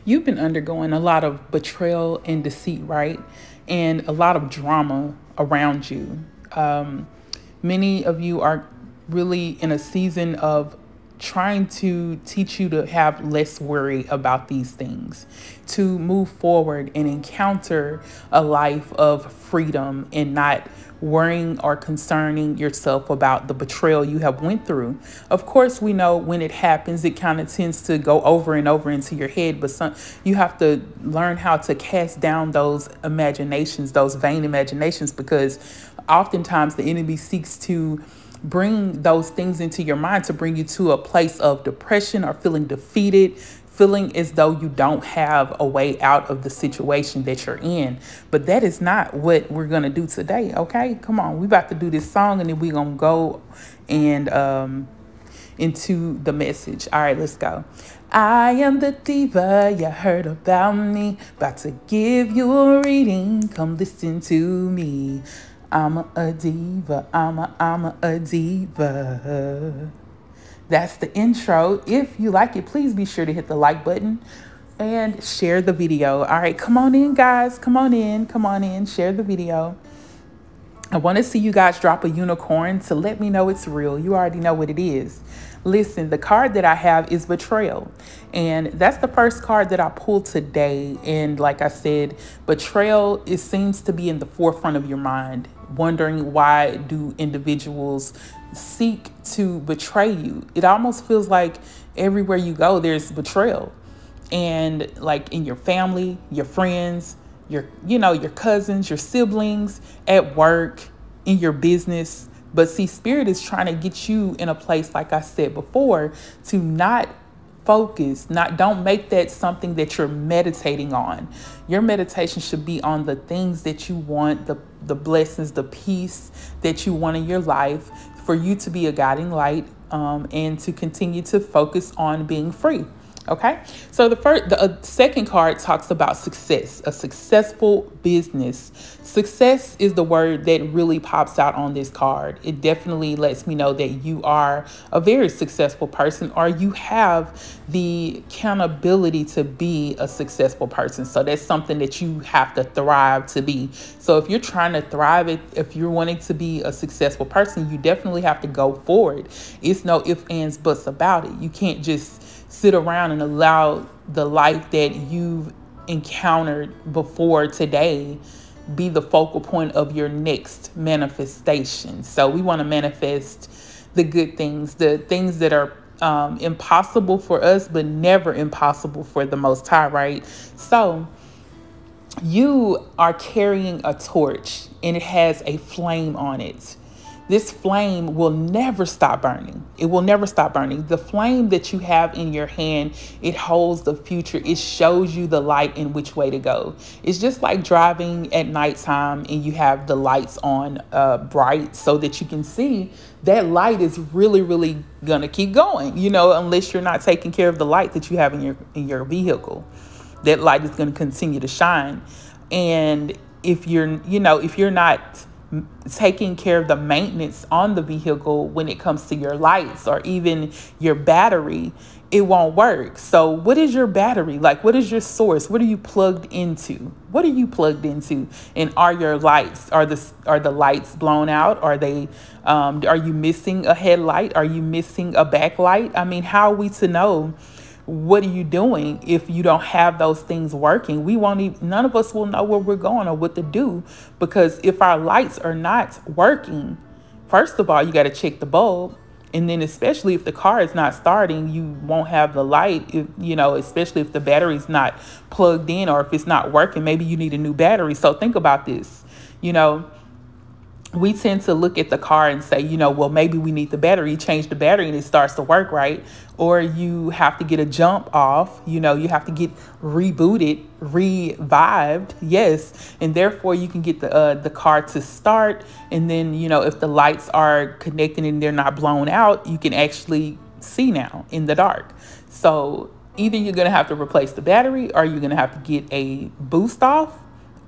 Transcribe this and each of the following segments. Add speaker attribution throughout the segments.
Speaker 1: You've been undergoing a lot of betrayal and deceit, right? And a lot of drama around you. Many of you are really in a season of trying to teach you to have less worry about these things, to move forward and encounter a life of freedom and not worrying or concerning yourself about the betrayal you have went through. Of course, we know when it happens, it kind of tends to go over and over into your head, but you have to learn how to cast down those imaginations, those vain imaginations, because oftentimes the enemy seeks to bring those things into your mind to bring you to a place of depression or feeling defeated, feeling as though you don't have a way out of the situation that you're in. But that is not what we're going to do today. Okay, come on. We about to do this song and then we're going to go and into the message. All right, let's go. I am the diva, you heard about me. About to give you a reading. Come listen to me. I'm a diva, I'm a diva. That's the intro. If you like it, please be sure to hit the like button and share the video. All right, come on in, guys. Come on in, share the video. I want to see you guys drop a unicorn to let me know it's real. You already know what it is. Listen, the card that I have is betrayal. And that's the first card that I pulled today. And like I said, betrayal, it seems to be in the forefront of your mind, wondering why do individuals seek to betray you. It almost feels like everywhere you go, there's betrayal. And like in your family, your friends, your cousins, your siblings, at work, in your business. But see, Spirit is trying to get you in a place, like I said before, to not focus, don't make that something that you're meditating on. Your meditation should be on the things that you want, the blessings, the peace that you want in your life, for you to be a guiding light, and to continue to focus on being free. Okay, so the second card talks about success, a successful business. Success is the word that really pops out on this card. It definitely lets me know that you are a very successful person, or you have the accountability to be a successful person. So that's something that you have to thrive to be. So if you're trying to thrive, if you're wanting to be a successful person, you definitely have to go forward. It's no ifs, ands, buts about it. You can't just sit around and allow the life that you've encountered before today be the focal point of your next manifestation. So we want to manifest the good things, the things that are impossible for us, but never impossible for the Most High, right? So you are carrying a torch and it has a flame on it. This flame will never stop burning. It will never stop burning. The flame that you have in your hand, it holds the future. It shows you the light in which way to go. It's just like driving at nighttime and you have the lights on bright so that you can see. That light is really, really gonna keep going, unless you're not taking care of the light that you have in your vehicle. That light is gonna continue to shine. And if you're not taking care of the maintenance on the vehicle when it comes to your lights or even your battery, it won't work. So what is your battery? Like, what is your source? What are you plugged into? What are you plugged into? And are your lights, are the lights blown out? Are you missing a headlight? Are you missing a backlight? I mean, how are we to know? What are you doing if you don't have those things working? None of us will know where we're going or what to do, because if our lights are not working, first of all, you got to check the bulb. And then especially if the car is not starting, you won't have the light, especially if the battery's not plugged in or if it's not working, maybe you need a new battery. So think about this, we tend to look at the car and say, well, maybe we need the battery, change the battery and it starts to work, right? Or you have to get a jump off, you have to get rebooted, revived. Yes. And therefore you can get the car to start. And then, if the lights are connected and they're not blown out, you can actually see now in the dark. So either you're going to have to replace the battery or you're going to have to get a boost off,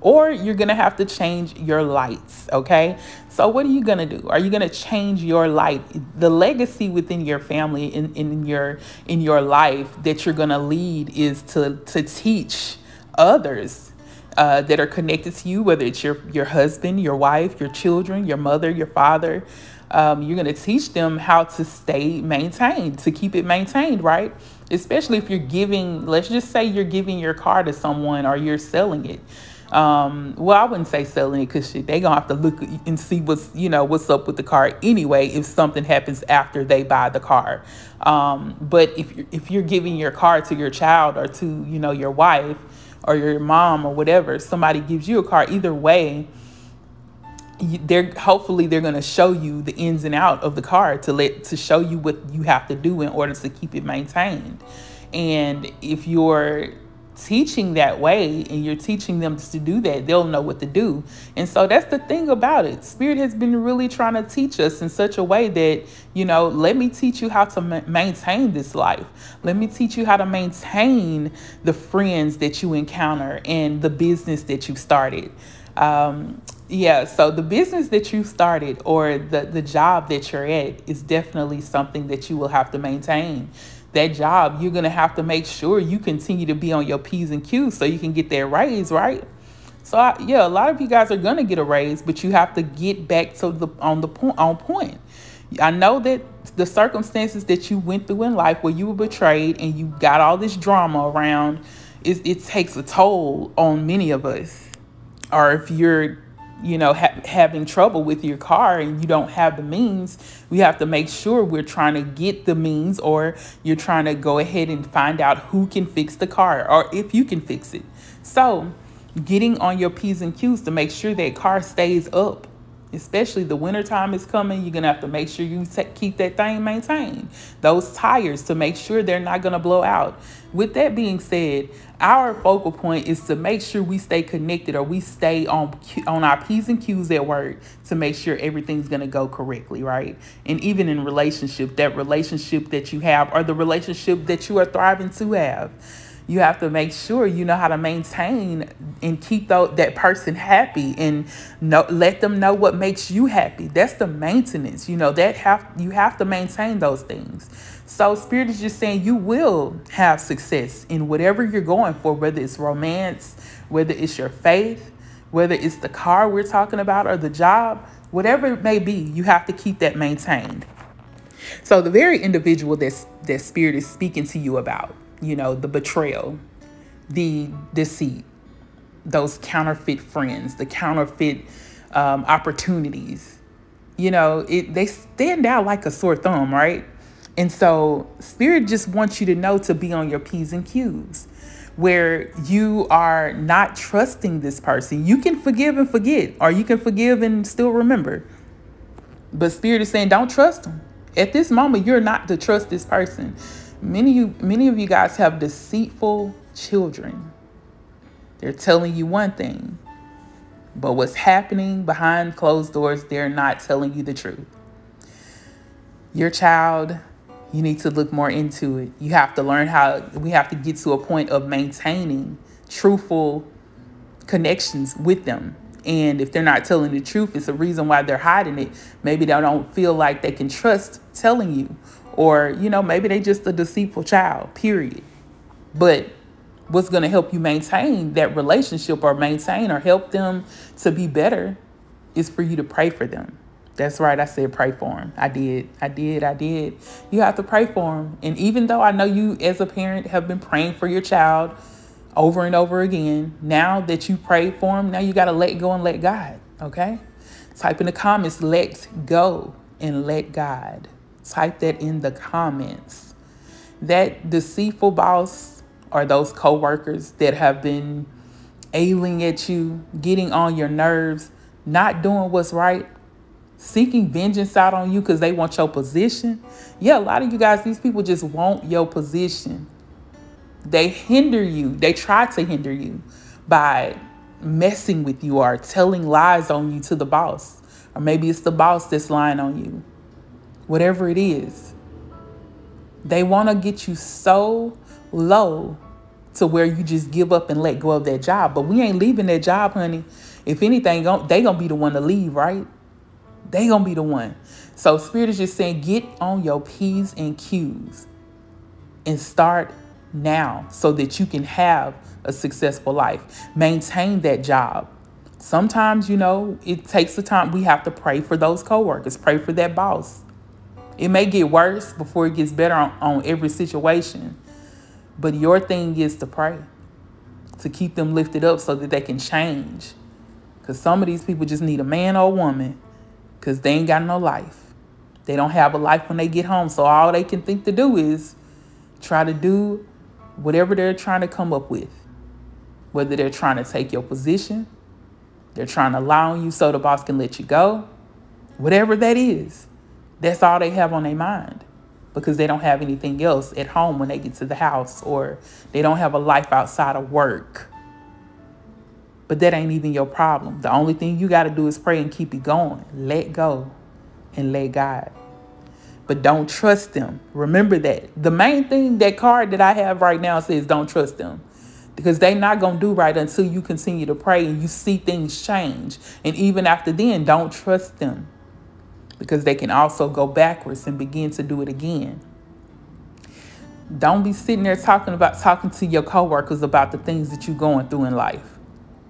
Speaker 1: or you're going to have to change your lights. Okay. So what are you going to do? Are you going to change your light? The legacy within your family, in your life that you're going to lead is to teach others that are connected to you, whether it's your husband, your wife, your children, your mother, your father. You're going to teach them how to stay maintained, to keep it maintained, right? Especially if you're giving, let's just say you're giving your car to someone or you're selling it. Well, I wouldn't say selling it, because they gonna have to look and see what's up with the car anyway if something happens after they buy the car. But if you're giving your car to your child or to your wife or your mom or whatever, somebody gives you a car, either way, hopefully they're going to show you the ins and out of the car to show you what you have to do in order to keep it maintained. And if you're teaching that way and you're teaching them to do that, they'll know what to do. And so that's the thing about it. Spirit has been really trying to teach us in such a way that, let me teach you how to maintain this life. Let me teach you how to maintain the friends that you encounter and the business that you started. So the business that you started or the job that you're at is definitely something that you will have to maintain. That job, you're going to have to make sure you continue to be on your P's and Q's so you can get that raise, right? So a lot of you guys are going to get a raise, but you have to get back to on point. I know that the circumstances that you went through in life where you were betrayed and you got all this drama around, it takes a toll on many of us. Or if you're having trouble with your car and you don't have the means, we have to make sure we're trying to get the means, or you're trying to go ahead and find out who can fix the car or if you can fix it. So getting on your P's and Q's to make sure that car stays up, especially the winter time is coming. You're going to have to make sure you keep that thing maintained. Those tires, to make sure they're not going to blow out. With that being said, our focal point is to make sure we stay connected, or we stay on our P's and Q's at work to make sure everything's going to go correctly, right? And even in relationship, that relationship that you have or the relationship that you are thriving to have, you have to make sure you know how to maintain and keep that person happy and let them know what makes you happy. That's the maintenance. You have to maintain those things. So Spirit is just saying you will have success in whatever you're going for, whether it's romance, whether it's your faith, whether it's the car we're talking about or the job, whatever it may be, you have to keep that maintained. So the very individual that Spirit is speaking to you about, the betrayal, the deceit, those counterfeit friends, the counterfeit opportunities, they stand out like a sore thumb, right? And so Spirit just wants you to know to be on your P's and Q's, where you are not trusting this person. You can forgive and forget, or you can forgive and still remember. But Spirit is saying, don't trust them. At this moment, you're not to trust this person. Many of you guys have deceitful children. They're telling you one thing, but what's happening behind closed doors, they're not telling you the truth. Your child, you need to look more into it. You have to learn we have to get to a point of maintaining truthful connections with them. And if they're not telling the truth, it's a reason why they're hiding it. Maybe they don't feel like they can trust telling you. Or, maybe they just a deceitful child, period. But what's going to help you maintain that relationship or help them to be better is for you to pray for them. That's right. I said pray for them. I did. You have to pray for them. And even though I know you as a parent have been praying for your child over and over again, now that you prayed for them, now you got to let go and let God. Okay. Type in the comments, let go and let God. Type that in the comments. That deceitful boss or those coworkers that have been ailing at you, getting on your nerves, not doing what's right, seeking vengeance out on you because they want your position. Yeah, a lot of you guys, these people just want your position. They hinder you. They try to hinder you by messing with you or telling lies on you to the boss. Or maybe it's the boss that's lying on you. Whatever it is, they want to get you so low to where you just give up and let go of that job. But we ain't leaving that job, honey. If anything, they gonna be the one to leave, right? They gonna be the one. So Spirit is just saying, get on your P's and Q's and start now so that you can have a successful life. Maintain that job. Sometimes, you know, it takes the time. We have to pray for those coworkers, pray for that boss. It may get worse before it gets better on every situation. But your thing is to pray, to keep them lifted up so that they can change. Because some of these people just need a man or a woman because they ain't got no life. They don't have a life when they get home. So all they can think to do is try to do whatever they're trying to come up with. Whether they're trying to take your position, they're trying to lie on you so the boss can let you go. Whatever that is, that's all they have on their mind. Because they don't have anything else at home when they get to the house, or they don't have a life outside of work. But that ain't even your problem. The only thing you got to do is pray and keep it going. Let go and let God. But don't trust them. Remember that. The main thing, that card that I have right now says don't trust them. Because they're not going to do right until you continue to pray and you see things change. And even after then, don't trust them. Because they can also go backwards and begin to do it again. Don't be sitting there talking to your coworkers about the things that you're going through in life.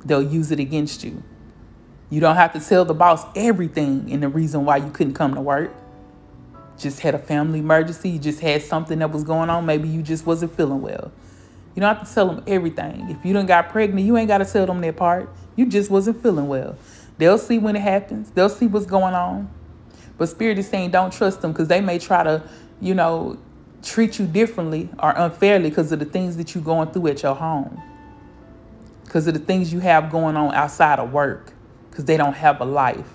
Speaker 1: They'll use it against you. You don't have to tell the boss everything and the reason why you couldn't come to work. Just had a family emergency. You just had something that was going on. Maybe you just wasn't feeling well. You don't have to tell them everything. If you done got pregnant, you ain't got to tell them that part. You just wasn't feeling well. They'll see when it happens. They'll see what's going on. But Spirit is saying don't trust them because they may try to, you know, treat you differently or unfairly because of the things that you're going through at your home. Because of the things you have going on outside of work. Because they don't have a life.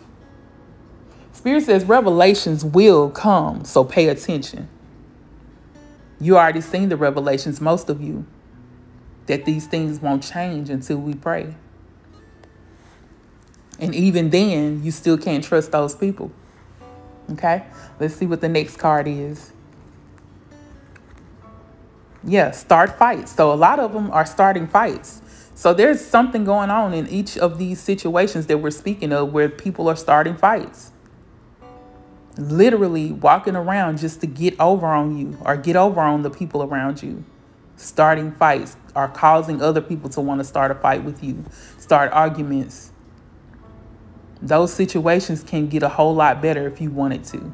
Speaker 1: Spirit says revelations will come, so pay attention. You already seen the revelations, most of you, that these things won't change until we pray. And even then, you still can't trust those people. Okay, let's see what the next card is. Yeah, start fights. So a lot of them are starting fights. So there's something going on in each of these situations that we're speaking of where people are starting fights. Literally walking around just to get over on you or get over on the people around you. Starting fights are causing other people to want to start a fight with you. Start arguments. Those situations can get a whole lot better if you wanted to.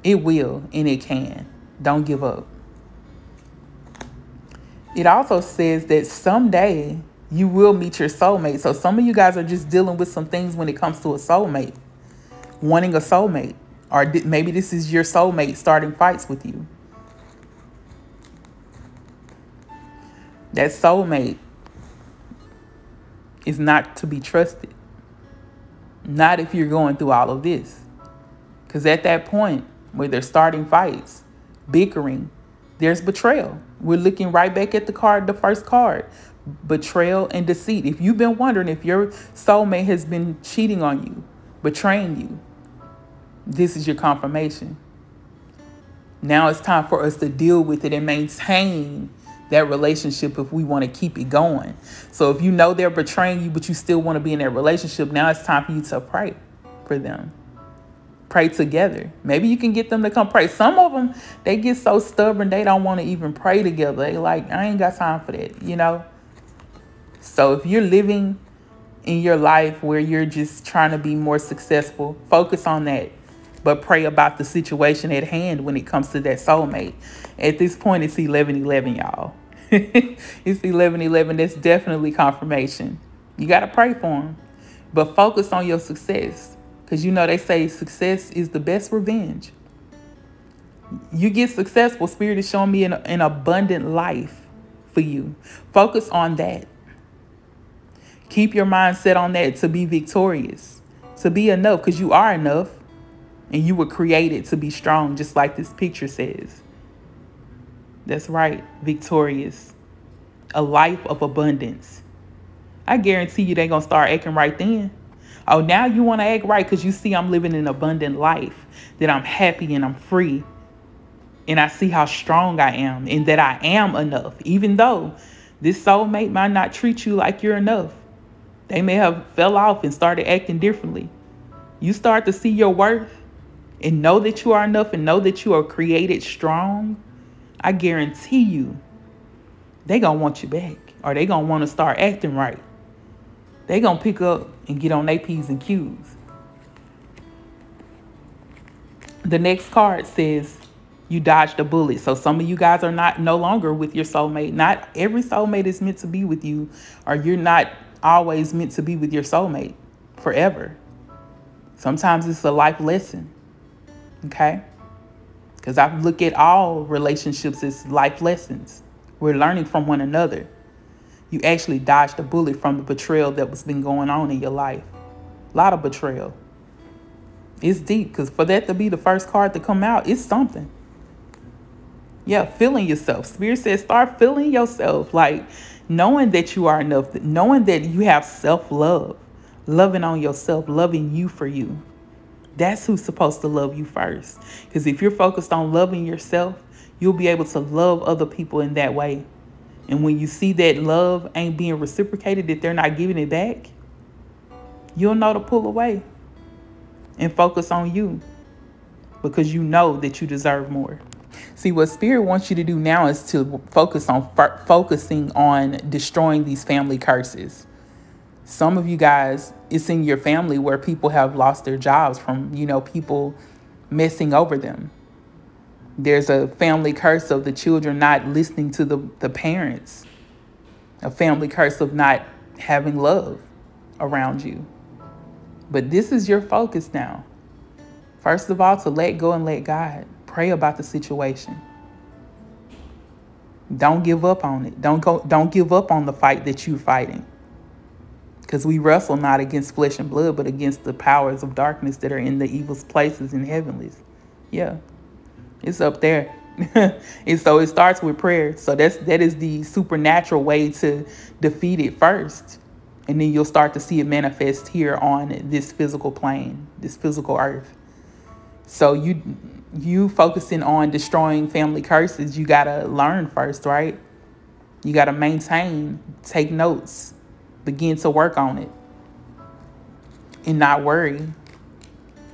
Speaker 1: It will, and it can. Don't give up. It also says that someday you will meet your soulmate. So some of you guys are just dealing with some things when it comes to a soulmate. Wanting a soulmate. Or maybe this is your soulmate starting fights with you. That soulmate is not to be trusted. Not if you're going through all of this. Because at that point where they're starting fights, bickering, there's betrayal. We're looking right back at the card, the first card. Betrayal and deceit. If you've been wondering if your soulmate has been cheating on you, betraying you, this is your confirmation. Now it's time for us to deal with it and maintain that relationship if we want to keep it going. So if you know they're betraying you, but you still want to be in that relationship, now it's time for you to pray for them. Pray together. Maybe you can get them to come pray. Some of them, they get so stubborn, they don't want to even pray together. They like, I ain't got time for that, you know? So if you're living in your life where you're just trying to be more successful, focus on that. But pray about the situation at hand when it comes to that soulmate. At this point, it's 11:11, y'all. It's 11:11. That's definitely confirmation. You got to pray for them. But focus on your success. Because you know they say success is the best revenge. You get successful. Spirit is showing me an abundant life for you. Focus on that. Keep your mind set on that to be victorious. To be enough. Because you are enough. And you were created to be strong, just like this picture says. That's right, victorious. A life of abundance. I guarantee you they're going to start acting right then. Oh, now you want to act right because you see I'm living an abundant life. That I'm happy and I'm free. And I see how strong I am and that I am enough, even though this soulmate might not treat you like you're enough. They may have fell off and started acting differently. You start to see your worth and know that you are enough and know that you are created strong. I guarantee you, they gonna want you back, or they gonna want to start acting right. They gonna pick up and get on their P's and Q's. The next card says you dodged a bullet. So some of you guys are no longer with your soulmate. Not every soulmate is meant to be with you, or you're not always meant to be with your soulmate forever. Sometimes it's a life lesson, okay? Because I look at all relationships as life lessons. We're learning from one another. You actually dodged a bullet from the betrayal that was been going on in your life. A lot of betrayal. It's deep, because for that to be the first card to come out, it's something. Yeah, feeling yourself. Spirit says start feeling yourself, like knowing that you are enough, knowing that you have self-love, loving on yourself, loving you for you. That's who's supposed to love you first. Because if you're focused on loving yourself, you'll be able to love other people in that way. And when you see that love ain't being reciprocated, that they're not giving it back, you'll know to pull away and focus on you, because you know that you deserve more. See, what Spirit wants you to do now is to focusing on destroying these family curses. Some of you guys, it's in your family where people have lost their jobs from, people messing over them. There's a family curse of the children not listening to the parents. A family curse of not having love around you. But this is your focus now. First of all, to let go and let God. Pray about the situation. Don't give up on it. Don't give up on the fight that you're fighting. Because we wrestle not against flesh and blood, but against the powers of darkness that are in the evil places in heavenlies. Yeah, it's up there. And so it starts with prayer. So that is the supernatural way to defeat it first. And then you'll start to see it manifest here on this physical plane, this physical earth. So you focusing on destroying family curses, you got to learn first, right? You got to maintain, take notes, begin to work on it, and not worry.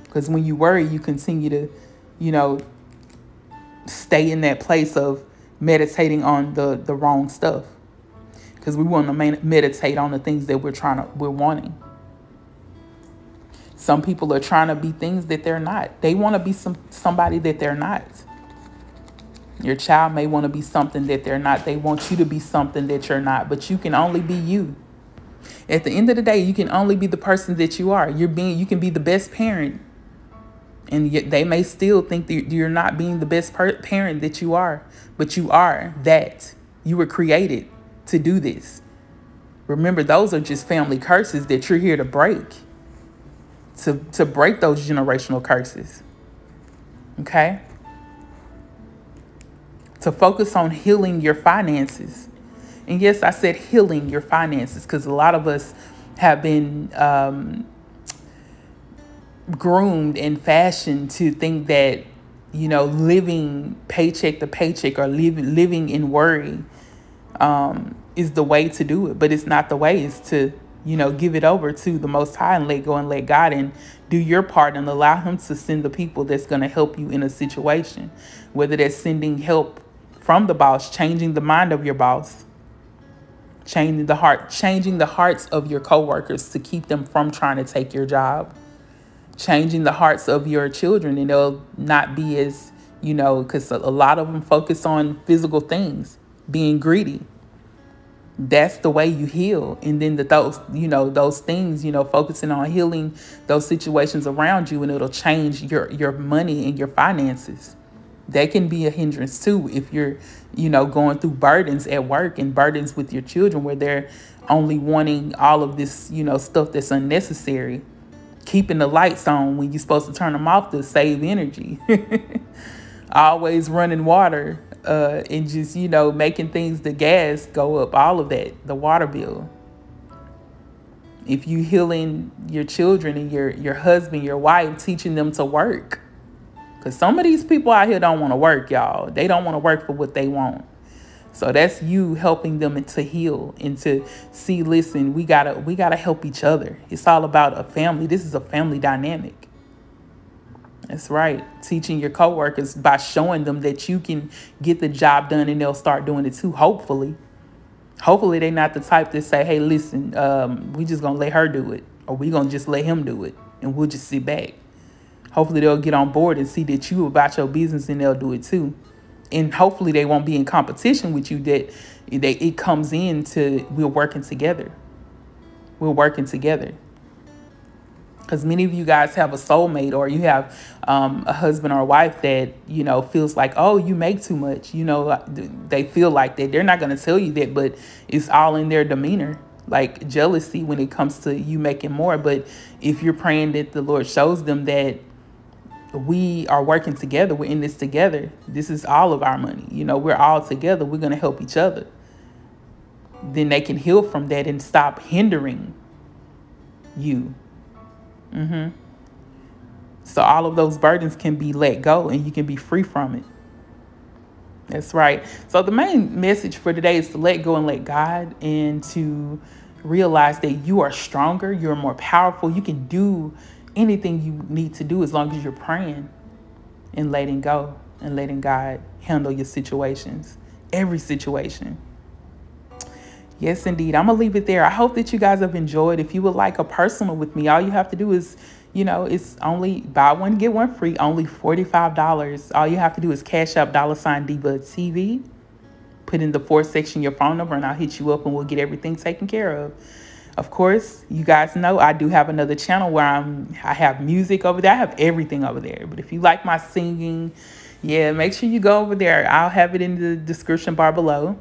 Speaker 1: Because when you worry, you continue to, stay in that place of meditating on the wrong stuff. Because we want to meditate on the things that we're wanting. Some people are trying to be things that they're not. They want to be somebody that they're not. Your child may want to be something that they're not. They want you to be something that you're not. But you can only be you. At the end of the day, you can only be the person that you are. You can be the best parent. And yet they may still think that you're not being the best parent that you are. But you are that. You were created to do this. Remember, those are just family curses that you're here to break. To break those generational curses. Okay? To focus on healing your finances. And yes, I said healing your finances, because a lot of us have been groomed and fashioned to think that, living paycheck to paycheck or living in worry is the way to do it. But it's not the way. It's to give it over to the Most High and let go and let God, and do your part and allow Him to send the people that's going to help you in a situation. Whether that's sending help from the boss, changing the mind of your boss, changing the hearts of your coworkers to keep them from trying to take your job, changing the hearts of your children, and they'll not be as, because a lot of them focus on physical things, being greedy. That's the way you heal. And then those things, focusing on healing those situations around you, and it'll change your money and your finances. That can be a hindrance too if you're, going through burdens at work and burdens with your children where they're only wanting all of this, stuff that's unnecessary. Keeping the lights on when you're supposed to turn them off to save energy. Always running water. And just, making the gas go up, all of that, the water bill. If you healing your children and your husband, your wife, teaching them to work, Because some of these people out here don't want to work, y'all. They don't want to work for what they want. So that's you helping them to heal and to see, listen, we gotta help each other. It's all about a family. This is a family dynamic. That's right. Teaching your coworkers by showing them that you can get the job done, and they'll start doing it too, hopefully. Hopefully they're not the type that say, hey, listen, we just gonna let her do it, or we gonna just let him do it, and we'll just sit back. Hopefully they'll get on board and see that you about your business, and they'll do it too. And hopefully they won't be in competition with you, that it comes into we're working together. We're working together. Because many of you guys have a soulmate, or you have a husband or a wife that, you know, feels like, oh, you make too much. You know, they feel like that. They're not going to tell you that, but it's all in their demeanor, like jealousy when it comes to you making more. But if you're praying that the Lord shows them that we are working together, we're in this together, this is all of our money, you know, we're all together, we're going to help each other, then they can heal from that and stop hindering you. So all of those burdens can be let go, and you can be free from it. That's right. So the main message for today is to let go and let God, and to realize that you are stronger, you're more powerful, you can do anything you need to do as long as you're praying and letting go and letting God handle your situations, every situation. Yes, indeed. I'm going to leave it there. I hope that you guys have enjoyed. If you would like a personal with me, all you have to do is, you know, it's only buy one, get one free, only $45. All you have to do is Cashapp $DivaTV. Put in the 4th section your phone number, and I'll hit you up, and we'll get everything taken care of. Of course, you guys know I do have another channel where I have music over there. I have everything over there. But if you like my singing, yeah, make sure you go over there. I'll have it in the description bar below.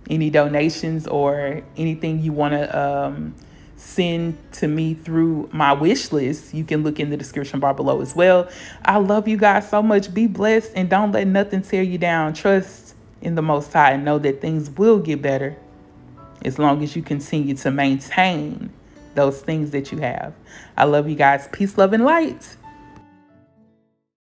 Speaker 1: Any donations or anything you want to send to me through my wish list, you can look in the description bar below as well. I love you guys so much. Be blessed, and don't let nothing tear you down. Trust in the Most High, and know that things will get better, as long as you continue to maintain those things that you have. I love you guys. Peace, love, and light.